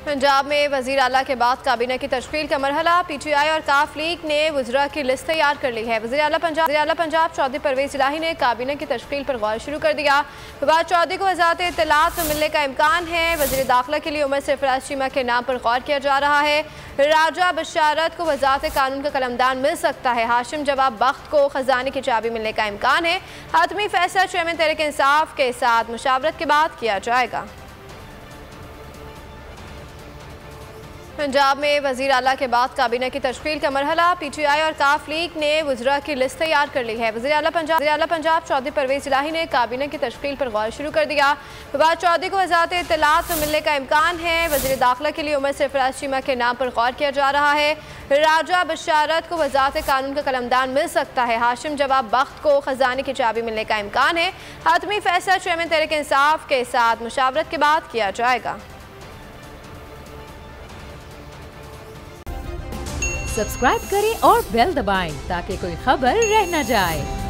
पंजाब में वज़ीर आला के बाद काबीना की तश्कील का मरहला। PTI और काफ लीग ने वज़रा की लिस्ट तैयार कर ली है। वज़ीर आला पंजाब चौधरी परवेज़ इलाही ने काबीना की तश्कील पर गौर शुरू कर दिया। फवाद चौधरी को वज़ारत इत्तलात में मिलने का इम्कान है। वज़ीर दाखिला के लिए उमर सरफराज चीमा के नाम पर गौर किया जा रहा है। राजा बशारत को वज़ारत कानून का कलमदान मिल सकता है। हाशिम जवाब बख्त को खजाने की चाबी मिलने का इम्कान है। हतमी फैसला चेयरमैन तहरीक इंसाफ के साथ मुशावरत के बाद किया जाएगा। पंजाब में वज़ीर आला के बाद काबीना की तश्कील का मरहला। PTI और काफ लीग ने वज़रा की लिस्ट तैयार कर ली है। वज़ीर आला पंजाब चौधरी परवेज़ इलाही ने काबीना की तश्कील पर गौर शुरू कर दिया। फवाद चौधरी को वज़ारत इत्तलात में मिलने का इम्कान है। वज़ीर दाखिला के लिए उमर सरफराज चीमा के नाम पर गौर किया जा रहा है। राजा बशारत को वज़ारत कानून का कलमदान मिल सकता है। हाशिम जवाब बख्त को खजाने की चाबी मिलने का इम्कान है। हतमी फैसला चेयरमैन तहरीक इंसाफ के साथ मुशावरत के बाद किया जाएगा। सब्सक्राइब करें और बेल दबाएं ताकि कोई खबर रह न जाए।